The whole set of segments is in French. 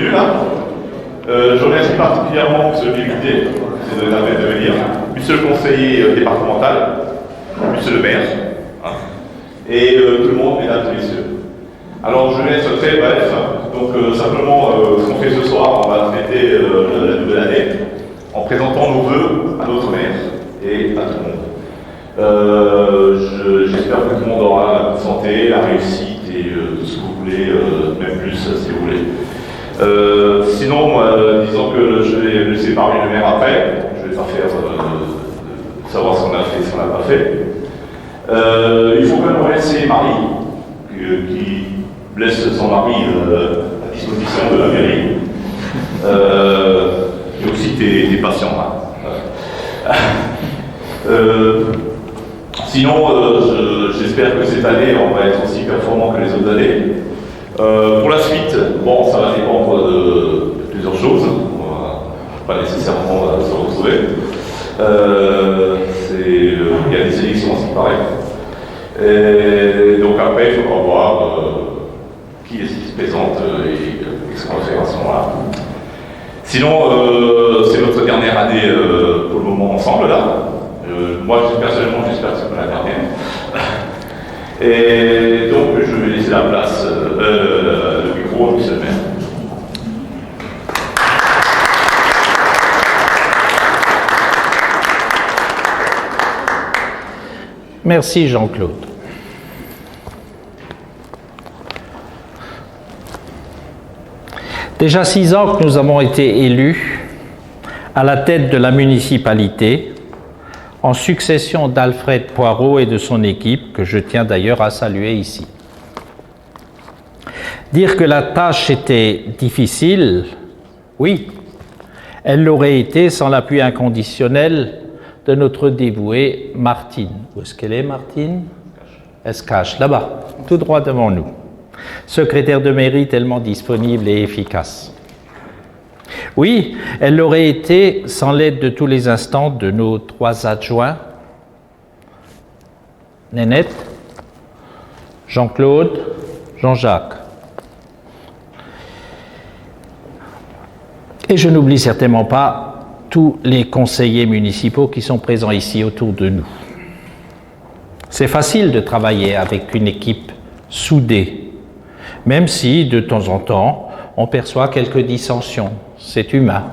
venus là. Je remercie particulièrement M. le député, c'est de la peine de venir, M. le conseiller départemental, M. le maire, hein, et tout le monde, mesdames et messieurs. Alors je vais être très bref, donc simplement ce qu'on fait ce soir, on va traiter la nouvelle année en présentant nos vœux à notre maire et à tout le monde. J'espère que tout le monde aura la bonne santé, la réussite et tout ce que vous voulez, même plus si vous voulez. Sinon, disons que je vais laisser parler le maire après, je ne vais pas faire savoir ce qu'on a fait, ce qu'on n'a pas fait. Il faut quand même remercier Marie, qui laisse son mari à disposition de la mairie. Et aussi tes patients. Hein. Sinon, j'espère que cette année, on va être aussi performant que les autres années. Pour la suite, bon, ça va dépendre de plusieurs choses. On va pas nécessairement se retrouver. Il y a des élections, ce qui paraît. Et donc après, il faudra voir qui est-ce qui se présente et ce qu'on va faire à ce moment-là. Sinon, c'est notre dernière année pour le moment ensemble, là. Moi, personnellement, j'espère que c'est pas la dernière. Et donc, je vais laisser la place, le micro à M. le maire. Merci Jean-Claude. Déjà 6 ans que nous avons été élus à la tête de la municipalité, en succession d'Alfred Poirot et de son équipe, que je tiens d'ailleurs à saluer ici. Dire que la tâche était difficile, oui, elle l'aurait été sans l'appui inconditionnel de notre dévouée Martine. Où est-ce qu'elle est, Martine? Elle se cache là-bas, tout droit devant nous. Secrétaire de mairie tellement disponible et efficace. Oui, elle l'aurait été sans l'aide de tous les instants de nos 3 adjoints, Nénette, Jean-Claude, Jean-Jacques. Et je n'oublie certainement pas tous les conseillers municipaux qui sont présents ici autour de nous. C'est facile de travailler avec une équipe soudée, même si, de temps en temps, on perçoit quelques dissensions. C'est humain.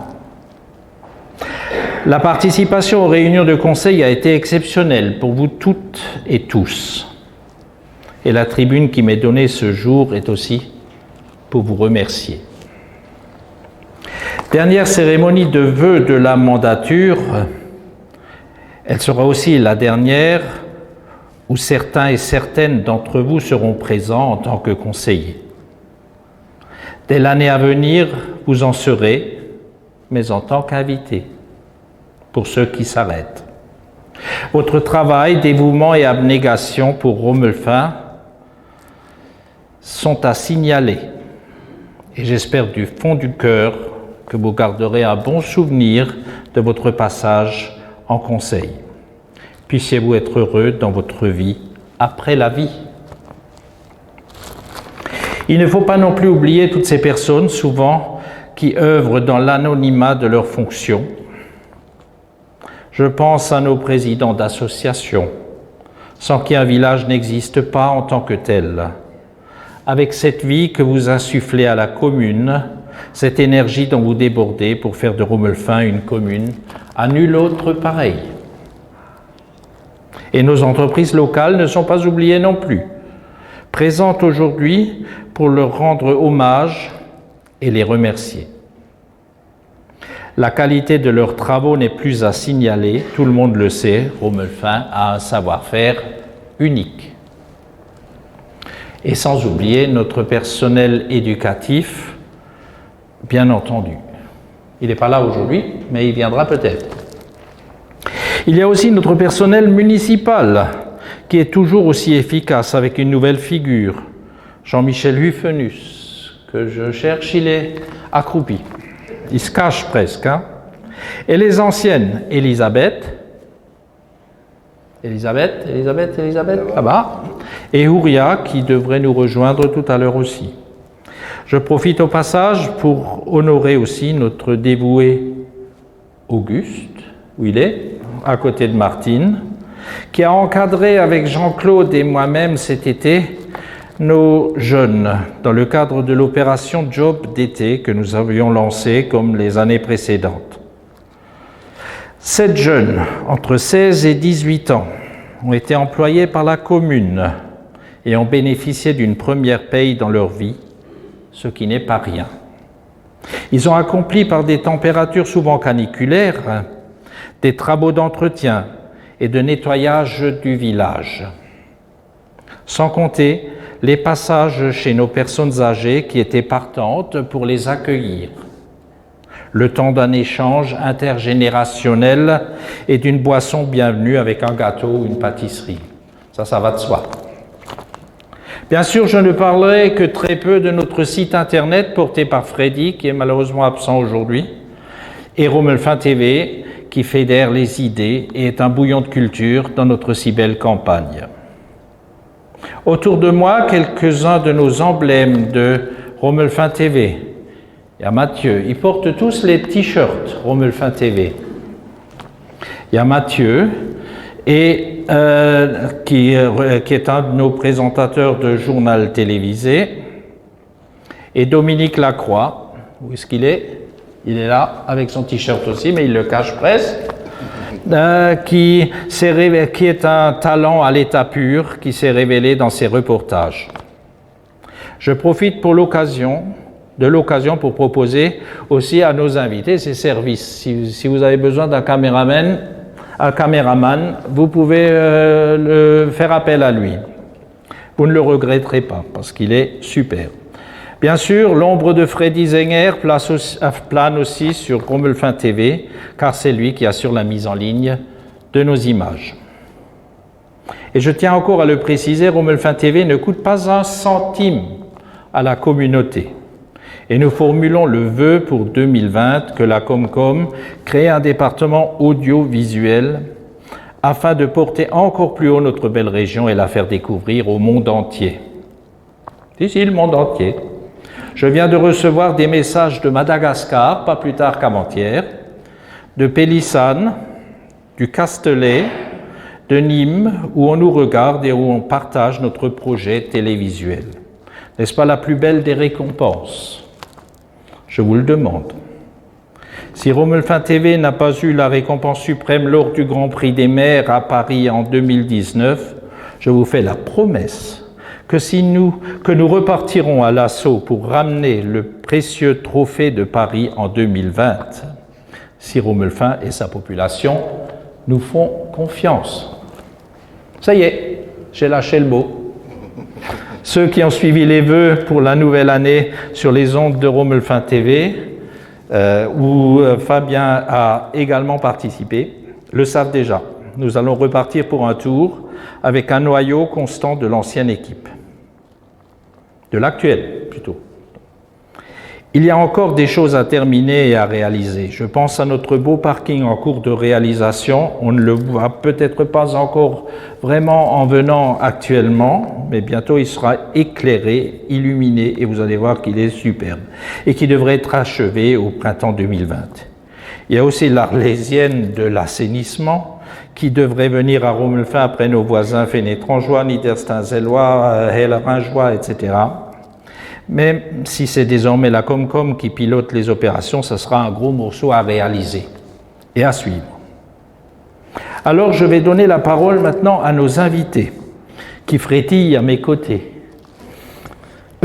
La participation aux réunions de conseil a été exceptionnelle pour vous toutes et tous. Et la tribune qui m'est donnée ce jour est aussi pour vous remercier. Dernière cérémonie de vœux de la mandature, elle sera aussi la dernière où certains et certaines d'entre vous seront présents en tant que conseillers. Dès l'année à venir, vous en serez, mais en tant qu'invités, pour ceux qui s'arrêtent. Votre travail, dévouement et abnégation pour Romelfin sont à signaler. Et j'espère du fond du cœur que vous garderez un bon souvenir de votre passage en conseil. Puissiez-vous être heureux dans votre vie après la vie. Il ne faut pas non plus oublier toutes ces personnes, souvent, qui œuvrent dans l'anonymat de leurs fonctions. Je pense à nos présidents d'associations, sans qui un village n'existe pas en tant que tel. Avec cette vie que vous insufflez à la commune, cette énergie dont vous débordez pour faire de Romelfin une commune à nul autre pareil. Et nos entreprises locales ne sont pas oubliées non plus, présentes aujourd'hui pour leur rendre hommage et les remercier. La qualité de leurs travaux n'est plus à signaler, tout le monde le sait, Romelfin a un savoir-faire unique. Et sans oublier notre personnel éducatif, bien entendu. Il n'est pas là aujourd'hui, mais il viendra peut-être. Il y a aussi notre personnel municipal, qui est toujours aussi efficace avec une nouvelle figure, Jean-Michel Huffenus, que je cherche, il est accroupi. Il se cache presque. Hein. Et les anciennes, Elisabeth, là-bas, et Ouria, qui devrait nous rejoindre tout à l'heure aussi. Je profite au passage pour honorer aussi notre dévoué Auguste, où il est, à côté de Martine, qui a encadré avec Jean-Claude et moi-même cet été nos jeunes dans le cadre de l'opération Job d'été que nous avions lancée comme les années précédentes. 7 jeunes, entre 16 et 18 ans, ont été employés par la commune et ont bénéficié d'une première paye dans leur vie, ce qui n'est pas rien. Ils ont accompli par des températures souvent caniculaires des travaux d'entretien et de nettoyage du village, sans compter les passages chez nos personnes âgées qui étaient partantes pour les accueillir, le temps d'un échange intergénérationnel et d'une boisson bienvenue avec un gâteau ou une pâtisserie. Ça va de soi. Bien sûr, je ne parlerai que très peu de notre site internet porté par Freddy, qui est malheureusement absent aujourd'hui, et Romelfin TV, qui fédère les idées et est un bouillon de culture dans notre si belle campagne. Autour de moi, quelques-uns de nos emblèmes de Romelfin TV. Il y a Mathieu, ils portent tous les t-shirts Romelfin TV. Il y a Mathieu, et qui est un de nos présentateurs de journal télévisé, et Dominique Lacroix. Où est-ce qu'il est? Il est là, avec son t-shirt aussi, mais il le cache presque. Qui est un talent à l'état pur, qui s'est révélé dans ses reportages. Je profite de l'occasion pour proposer aussi à nos invités ces services. Si vous avez besoin d'un caméraman, vous pouvez faire appel à lui. Vous ne le regretterez pas, parce qu'il est super. Bien sûr, l'ombre de Freddy Zenger plane aussi sur Romelfin TV, car c'est lui qui assure la mise en ligne de nos images. Et je tiens encore à le préciser, Romelfin TV ne coûte pas un centime à la communauté. Et nous formulons le vœu pour 2020 que la Comcom crée un département audiovisuel afin de porter encore plus haut notre belle région et la faire découvrir au monde entier. Ici, le monde entier. Je viens de recevoir des messages de Madagascar, pas plus tard qu'avant-hier, de Pélissane, du Castellet, de Nîmes, où on nous regarde et où on partage notre projet télévisuel. N'est-ce pas la plus belle des récompenses? Je vous le demande. Si Romelfin TV n'a pas eu la récompense suprême lors du Grand Prix des maires à Paris en 2019, je vous fais la promesse que nous repartirons à l'assaut pour ramener le précieux trophée de Paris en 2020, si Romelfin et sa population nous font confiance. Ça y est, j'ai lâché le mot. Ceux qui ont suivi les vœux pour la nouvelle année sur les ondes de Romelfin TV, où Fabien a également participé, le savent déjà. Nous allons repartir pour un tour avec un noyau constant de l'ancienne équipe. De l'actuelle, plutôt. Il y a encore des choses à terminer et à réaliser. Je pense à notre beau parking en cours de réalisation. On ne le voit peut-être pas encore vraiment en venant actuellement, mais bientôt il sera éclairé, illuminé, et vous allez voir qu'il est superbe, et qui devrait être achevé au printemps 2020. Il y a aussi l'Arlésienne de l'assainissement, qui devrait venir à Romelfin après nos voisins Fénétrangeois, Niederstein-Zellois, Hellerangeois, etc. Même si c'est désormais la Comcom qui pilote les opérations, ce sera un gros morceau à réaliser et à suivre. Alors je vais donner la parole maintenant à nos invités qui frétillent à mes côtés.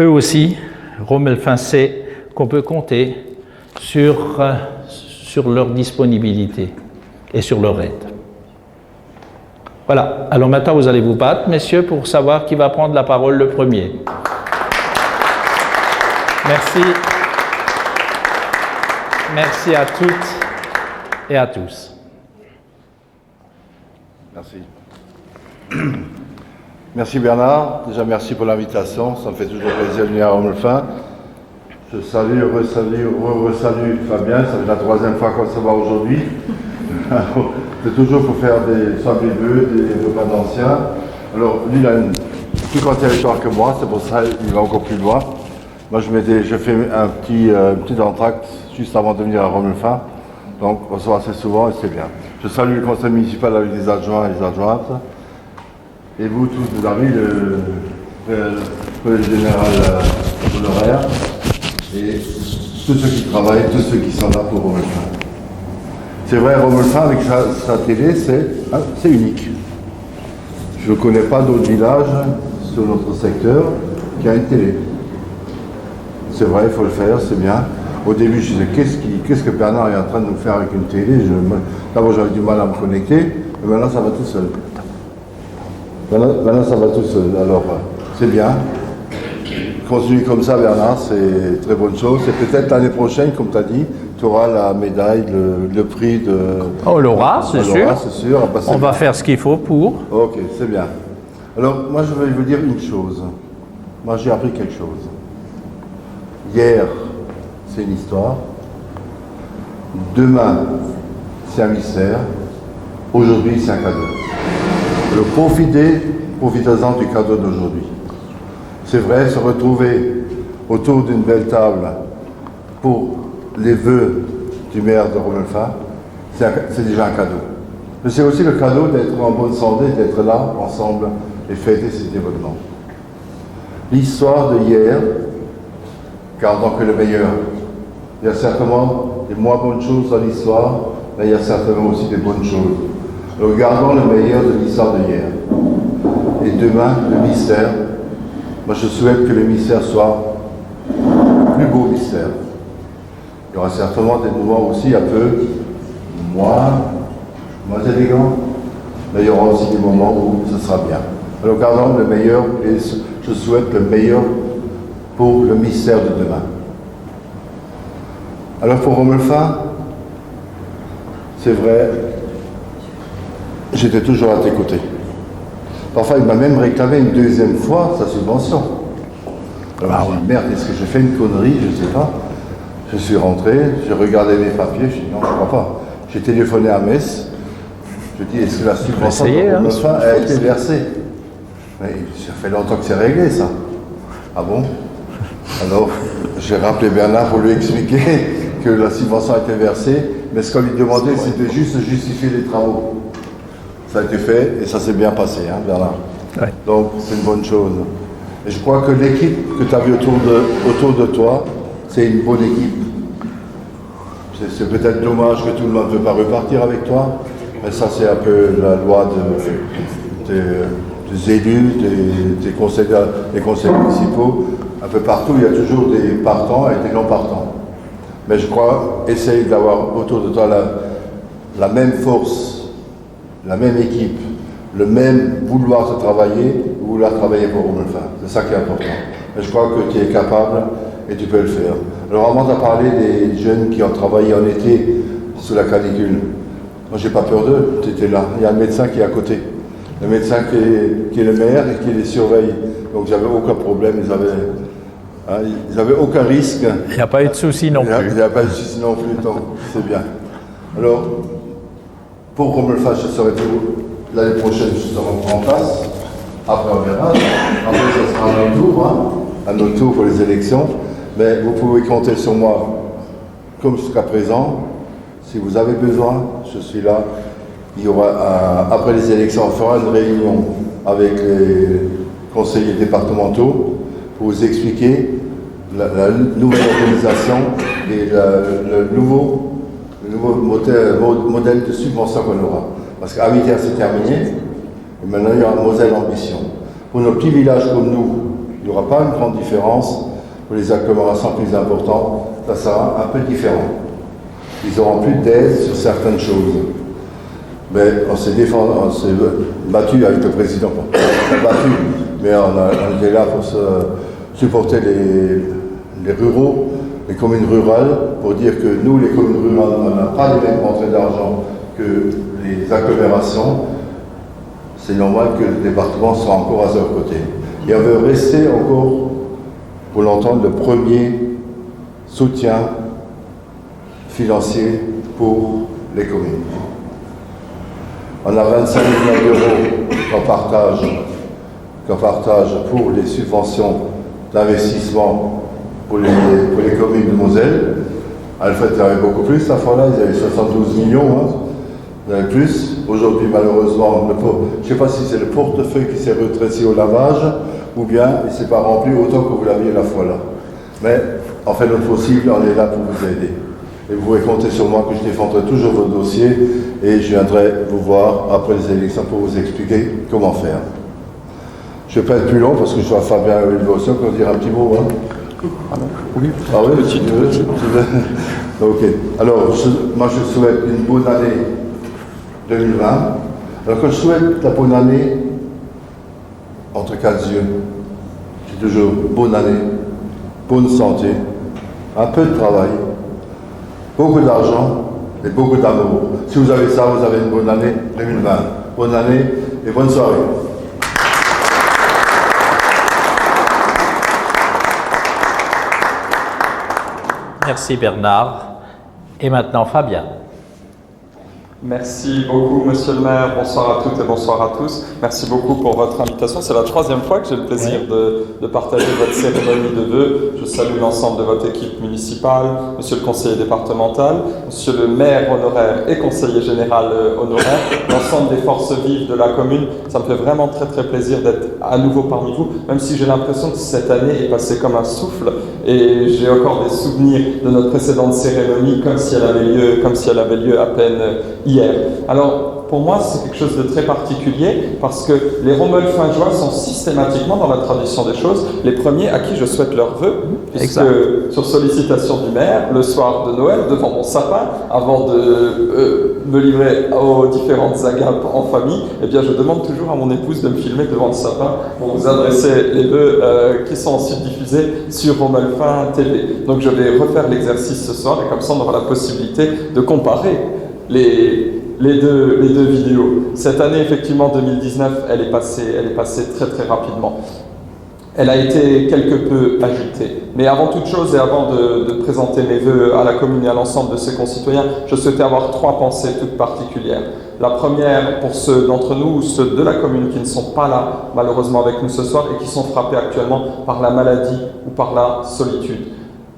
Eux aussi, Romelfin sait qu'on peut compter sur leur disponibilité et sur leur aide. Voilà, alors maintenant vous allez vous battre, messieurs, pour savoir qui va prendre la parole le premier. Merci. Merci à toutes et à tous. Merci. Merci Bernard. Déjà merci pour l'invitation. Ça me fait toujours plaisir de venir à Romelfin. Je salue, resalue Fabien. Ça fait la 3e fois qu'on se voit aujourd'hui. C'est toujours pour faire soit des vœux, des repas d'anciens. Alors lui, il a un plus grand territoire que moi, c'est pour ça qu'il va encore plus loin. Moi, je fais un petit entracte juste avant de venir à Romelfin. Donc, on se voit assez souvent et c'est bien. Je salue le conseil municipal avec les adjoints et les adjointes. Et vous tous, vous avez le général honoraire et tous ceux qui travaillent, tous ceux qui sont là pour Romelfin. C'est vrai, Romelfin, avec sa télé, c'est unique. Je ne connais pas d'autres villages sur notre secteur qui a une télé. C'est vrai, il faut le faire, c'est bien. Au début, je disais, qu'est-ce que Bernard est en train de nous faire avec une télé? D'abord, j'avais du mal à me connecter, mais maintenant, ça va tout seul. Maintenant, ça va tout seul. Alors, c'est bien. Continue comme ça, Bernard, c'est une très bonne chose. Et peut-être l'année prochaine, comme tu as dit, tu auras la médaille, le prix de... On l'aura, c'est sûr. C'est sûr. Ah, bah, on va faire ce qu'il faut pour. Ok, c'est bien. Alors, moi, je vais vous dire une chose. Moi, j'ai appris quelque chose. Hier, c'est une histoire. Demain, c'est un mystère. Aujourd'hui, c'est un cadeau. Alors, profitez-en du cadeau d'aujourd'hui. C'est vrai, se retrouver autour d'une belle table pour les vœux du maire de Romelfin, c'est déjà un cadeau. Mais c'est aussi le cadeau d'être en bonne santé, d'être là, ensemble, et fêter cet événement. L'histoire de hier, gardons que le meilleur. Il y a certainement des moins bonnes choses dans l'histoire, mais il y a certainement aussi des bonnes choses. Alors gardons le meilleur de l'histoire de hier. Et demain, le mystère. Moi, je souhaite que le mystère soit le plus beau mystère. Il y aura certainement des moments aussi un peu moins élégants, mais il y aura aussi des moments où ce sera bien. Alors gardons le meilleur et je souhaite le meilleur pour le mystère de demain. Alors pour Romelfin, c'est vrai, j'étais toujours à tes côtés. Parfois, il m'a même réclamé une deuxième fois sa subvention. Alors j'ai dit, merde, est-ce que j'ai fait une connerie? Je ne sais pas. Je suis rentré, j'ai regardé mes papiers, je dis non, je ne crois pas. J'ai téléphoné à Metz, je dis, est-ce que la subvention de Romelfin a été versée? Mais ça fait longtemps que c'est réglé, ça. Ah bon? Alors, j'ai rappelé Bernard pour lui expliquer que la subvention a été versée, mais ce qu'on lui demandait, c'était juste de justifier les travaux. Ça a été fait et ça s'est bien passé, hein, Bernard. Ouais. Donc, c'est une bonne chose. Et je crois que l'équipe que tu as vue autour de toi, c'est une bonne équipe. C'est peut-être dommage que tout le monde ne peut pas repartir avec toi, mais ça, c'est un peu la loi des élus, des conseils municipaux. Un peu partout, il y a toujours des partants et des non-partants. Mais je crois, essaye d'avoir autour de toi la même force, la même équipe, le même vouloir travailler pour Romelfin. C'est ça qui est important. Et je crois que tu es capable et tu peux le faire. Alors avant de parler des jeunes qui ont travaillé en été sous la canicule, moi j'ai pas peur d'eux, tu étais là. Il y a un médecin qui est à côté. Le médecin qui est le maire et qui les surveille. Donc j'avais aucun problème, ils n'avaient aucun risque. Il n'y a pas eu de souci non plus. Il n'y a pas eu de souci non plus, donc c'est bien. Alors, pour Romelfin, je serai l'année prochaine, je serai en place. Après, on verra. Après, ce sera à notre tour pour les élections. Mais vous pouvez compter sur moi comme jusqu'à présent. Si vous avez besoin, je suis là. Il y aura, après les élections, on fera une réunion avec les conseillers départementaux pour vous expliquer la nouvelle organisation et le nouveau modèle de subvention qu'on aura. Parce qu'Amitière, c'est terminé, et maintenant il y a un modèle ambition. Pour nos petits villages comme nous, il n'y aura pas une grande différence. Pour les agglomérations plus importantes, ça sera un peu différent. Ils auront plus d'aide sur certaines choses. Mais on s'est battu avec le président, mais on était là pour supporter les ruraux, les communes rurales, pour dire que nous, les communes rurales, on n'a pas les mêmes rentrées d'argent que les agglomérations. C'est normal que le département soit encore à leur côté. Et on veut rester encore, pour longtemps, le premier soutien financier pour les communes. On a 25 millions d'euros qu'on partage pour les subventions d'investissement pour les communes de Moselle. Alfred, il y avait beaucoup plus, la fois-là, ils avaient 72 millions, hein. Ils avaient plus. Aujourd'hui, malheureusement, je ne sais pas si c'est le portefeuille qui s'est retréci au lavage, ou bien il ne s'est pas rempli autant que vous l'aviez la fois-là. Mais, en fait, notre possible, on est là pour vous aider. Et vous pouvez compter sur moi que je défendrai toujours vos dossiers et je viendrai vous voir après les élections pour vous expliquer comment faire. Je ne vais pas être plus long parce que je vois Fabien et Wilson pour dire un petit mot. Hein. Oui, ah oui, si tu veux. Ok. Alors, moi je souhaite une bonne année 2020. Alors quand je souhaite la bonne année, entre quatre yeux, j'ai toujours bonne année, bonne santé, un peu de travail, beaucoup d'argent et beaucoup d'amour. Si vous avez ça, vous avez une bonne année 2020. Bonne année et bonne soirée. Merci Bernard. Et maintenant Fabien. Merci beaucoup, Monsieur le maire. Bonsoir à toutes et bonsoir à tous. Merci beaucoup pour votre invitation. C'est la troisième fois que j'ai le plaisir de partager votre cérémonie de vœux. Je salue l'ensemble de votre équipe municipale, Monsieur le conseiller départemental, Monsieur le maire honoraire et conseiller général honoraire, l'ensemble des forces vives de la commune. Ça me fait vraiment très très plaisir d'être à nouveau parmi vous, même si j'ai l'impression que cette année est passée comme un souffle et j'ai encore des souvenirs de notre précédente cérémonie comme si elle avait lieu à peine hier. Alors, pour moi, c'est quelque chose de très particulier parce que les Romeulles-Fingeois sont systématiquement, dans la tradition des choses, les premiers à qui je souhaite leurs vœux, puisque sur sollicitation du maire, le soir de Noël, devant mon sapin, avant de me livrer aux différentes agapes en famille, eh bien, je demande toujours à mon épouse de me filmer devant le sapin pour vous adresser les vœux qui sont ensuite diffusés sur Romeulles-Fin TV. Donc, je vais refaire l'exercice ce soir et comme ça, on aura la possibilité de comparer les deux vidéos. Cette année, effectivement, 2019, elle est passée très très rapidement. Elle a été quelque peu agitée. Mais avant toute chose et avant de présenter mes vœux à la commune et à l'ensemble de ses concitoyens, je souhaitais avoir trois pensées toutes particulières. La première, pour ceux d'entre nous ou ceux de la commune qui ne sont pas là, malheureusement avec nous ce soir, et qui sont frappés actuellement par la maladie ou par la solitude.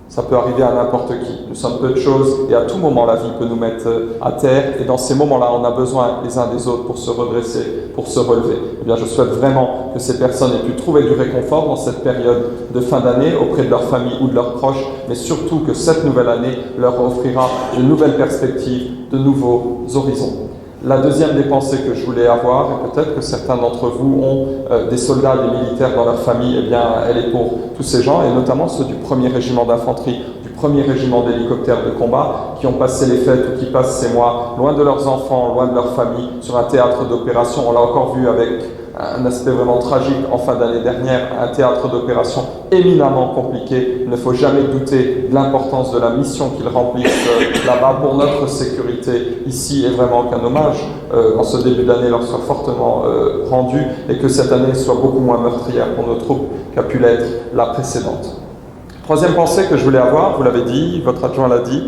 Ça peut arriver à n'importe qui. Nous sommes peu de choses et à tout moment, la vie peut nous mettre à terre. Et dans ces moments-là, on a besoin les uns des autres pour se redresser, pour se relever. Eh bien, je souhaite vraiment que ces personnes aient pu trouver du réconfort dans cette période de fin d'année auprès de leur famille ou de leurs proches, mais surtout que cette nouvelle année leur offrira de nouvelles perspectives, de nouveaux horizons. La deuxième des pensées que je voulais avoir, et peut-être que certains d'entre vous ont des soldats, des militaires dans leur famille, eh bien, elle est pour tous ces gens, et notamment ceux du 1er régiment d'infanterie, du 1er régiment d'hélicoptères de combat, qui ont passé les fêtes ou qui passent ces mois loin de leurs enfants, loin de leur famille, sur un théâtre d'opération. On l'a encore vu avec un aspect vraiment tragique en fin d'année dernière, un théâtre d'opération éminemment compliqué. Il ne faut jamais douter de l'importance de la mission qu'ils remplissent là-bas pour notre sécurité ici, et vraiment qu'un hommage en ce début d'année leur soit fortement rendu et que cette année soit beaucoup moins meurtrière pour nos troupes qu'a pu l'être la précédente. Troisième pensée que je voulais avoir, vous l'avez dit, votre adjoint l'a dit,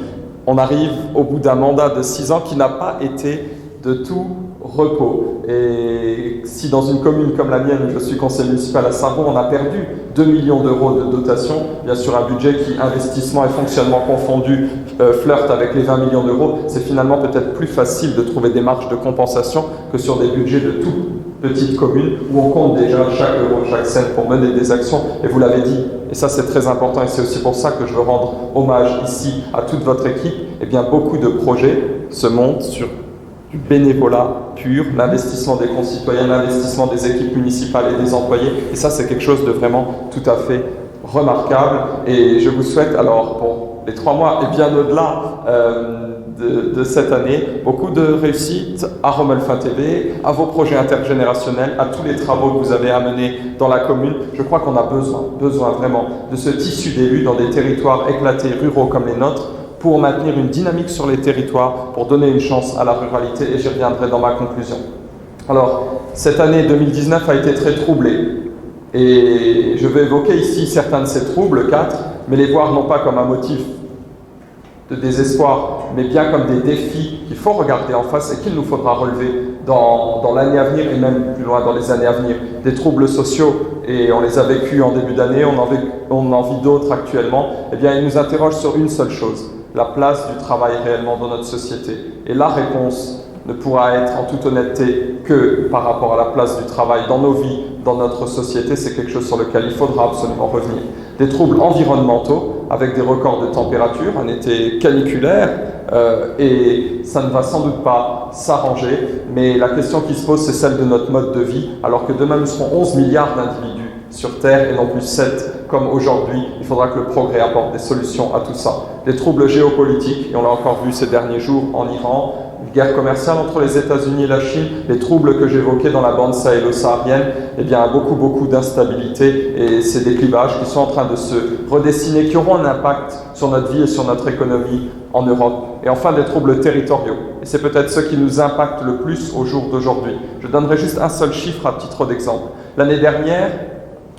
on arrive au bout d'un mandat de 6 ans qui n'a pas été de tout repos. Et si dans une commune comme la mienne, où je suis conseiller municipal à Sarrebourg, on a perdu 2 millions d'euros de dotation, bien sûr un budget qui, investissement et fonctionnement confondus, flirte avec les 20 millions d'euros, c'est finalement peut-être plus facile de trouver des marges de compensation que sur des budgets de toutes petites communes où on compte déjà chaque euro, chaque cent pour mener des actions. Et vous l'avez dit, et ça c'est très important, et c'est aussi pour ça que je veux rendre hommage ici à toute votre équipe, eh bien beaucoup de projets se montent sur du bénévolat pur, l'investissement des concitoyens, l'investissement des équipes municipales et des employés. Et ça, c'est quelque chose de vraiment tout à fait remarquable. Et je vous souhaite, alors, pour les 3 mois et bien au-delà de cette année, beaucoup de réussite à Romeulles-Fin TV, à vos projets intergénérationnels, à tous les travaux que vous avez à mener dans la commune. Je crois qu'on a besoin vraiment de ce tissu d'élus dans des territoires éclatés, ruraux comme les nôtres, pour maintenir une dynamique sur les territoires, pour donner une chance à la ruralité, et j'y reviendrai dans ma conclusion. Alors, cette année 2019 a été très troublée, et je vais évoquer ici certains de ces troubles, 4, mais les voir non pas comme un motif de désespoir, mais bien comme des défis qu'il faut regarder en face et qu'il nous faudra relever dans l'année à venir et même plus loin dans les années à venir. Des troubles sociaux et on les a vécus en début d'année, on en vit d'autres actuellement, eh bien, ils nous interrogent sur une seule chose, la place du travail réellement dans notre société. Et la réponse ne pourra être en toute honnêteté que par rapport à la place du travail dans nos vies, dans notre société. C'est quelque chose sur lequel il faudra absolument revenir. Des troubles environnementaux avec des records de température, un été caniculaire, et ça ne va sans doute pas s'arranger, mais la question qui se pose, c'est celle de notre mode de vie, alors que demain nous serons 11 milliards d'individus sur Terre et non plus 7 comme aujourd'hui. Il faudra que le progrès apporte des solutions à tout ça. Des troubles géopolitiques, et on l'a encore vu ces derniers jours en Iran, une guerre commerciale entre les États-Unis et la Chine, les troubles que j'évoquais dans la bande sahélo-saharienne, eh bien beaucoup d'instabilité, et c'est des clivages qui sont en train de se redessiner, qui auront un impact sur notre vie et sur notre économie en Europe. Et enfin, des troubles territoriaux. Et c'est peut-être ce qui nous impacte le plus au jour d'aujourd'hui. Je donnerai juste un seul chiffre à titre d'exemple. L'année dernière,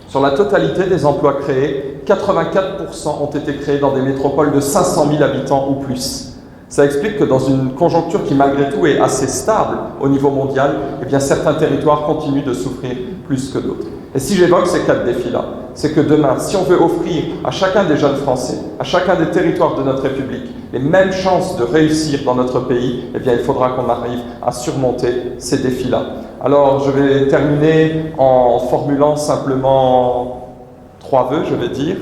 sur la totalité des emplois créés, 84% ont été créés dans des métropoles de 500 000 habitants ou plus. Ça explique que dans une conjoncture qui malgré tout est assez stable au niveau mondial, eh bien certains territoires continuent de souffrir plus que d'autres. Et si j'évoque ces 4 défis-là, c'est que demain, si on veut offrir à chacun des jeunes Français, à chacun des territoires de notre République, les mêmes chances de réussir dans notre pays, eh bien il faudra qu'on arrive à surmonter ces défis-là. Alors je vais terminer en formulant simplement 3 vœux, je vais dire.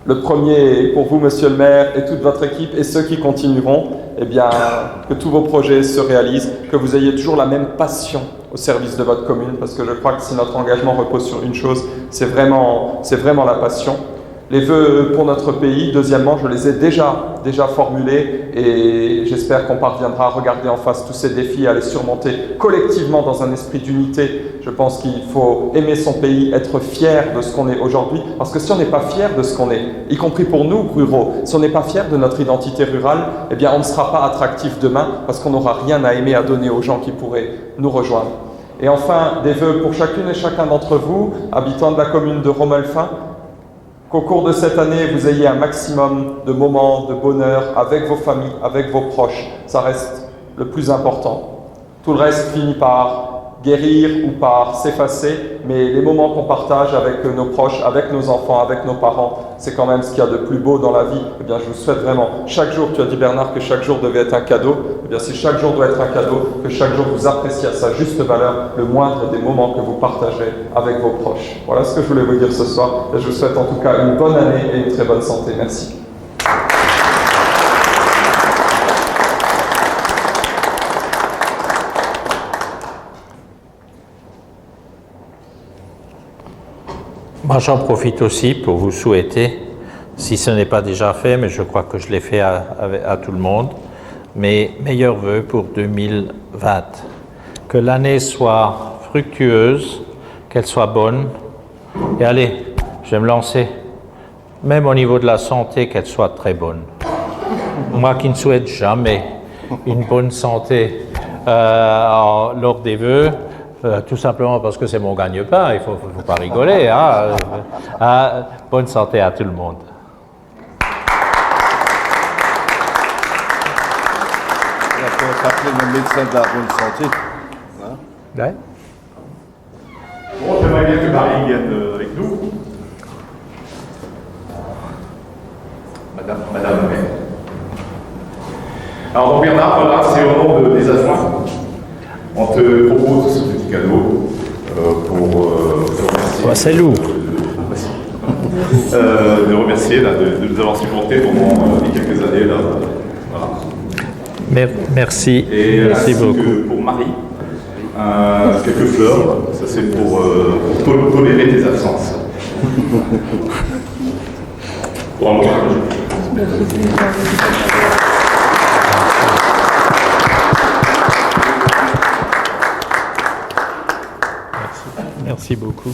Le premier, pour vous, Monsieur le maire, et toute votre équipe, et ceux qui continueront, eh bien, que tous vos projets se réalisent, que vous ayez toujours la même passion au service de votre commune, parce que je crois que si notre engagement repose sur une chose, c'est vraiment la passion. Les vœux pour notre pays, deuxièmement, je les ai déjà formulés, et j'espère qu'on parviendra à regarder en face tous ces défis, à les surmonter collectivement dans un esprit d'unité. Je pense qu'il faut aimer son pays, être fier de ce qu'on est aujourd'hui, parce que si on n'est pas fier de ce qu'on est, y compris pour nous, ruraux, si on n'est pas fier de notre identité rurale, eh bien on ne sera pas attractif demain, parce qu'on n'aura rien à aimer à donner aux gens qui pourraient nous rejoindre. Et enfin, des vœux pour chacune et chacun d'entre vous, habitants de la commune de Romelfin, qu'au cours de cette année, vous ayez un maximum de moments de bonheur avec vos familles, avec vos proches. Ça reste le plus important. Tout le reste finit par guérir ou par s'effacer, mais les moments qu'on partage avec nos proches, avec nos enfants, avec nos parents, c'est quand même ce qu'il y a de plus beau dans la vie. Eh bien, je vous souhaite vraiment, chaque jour, tu as dit Bernard que chaque jour devait être un cadeau, eh bien, si chaque jour doit être un cadeau, que chaque jour vous appréciez à sa juste valeur le moindre des moments que vous partagez avec vos proches. Voilà ce que je voulais vous dire ce soir, et je vous souhaite en tout cas une bonne année et une très bonne santé. Merci. Moi, j'en profite aussi pour vous souhaiter, si ce n'est pas déjà fait, mais je crois que je l'ai fait à tout le monde, mes meilleurs vœux pour 2020. Que l'année soit fructueuse, qu'elle soit bonne, et allez, je vais me lancer, même au niveau de la santé, qu'elle soit très bonne. Moi qui ne souhaite jamais une bonne santé lors des vœux, tout simplement parce que c'est mon gagne-pain, il ne faut pas rigoler. Bonne santé à tout le monde. Et après, on s'appelle le médecin de la bonne santé. Hein? Ouais. Bon, j'aimerais bien que Marie vienne avec nous. Madame la maire. Alors, donc Bernard, voilà, c'est au nom des adjoints. On te propose ce petit cadeau pour te remercier. Ouais, c'est lourd. De remercier là, de nous avoir supportés pendant les quelques années. Là. Voilà. Merci. Et merci beaucoup. Que pour Marie, quelques fleurs. Ça, c'est pour tolérer tes absences. Pour un moment. Merci beaucoup.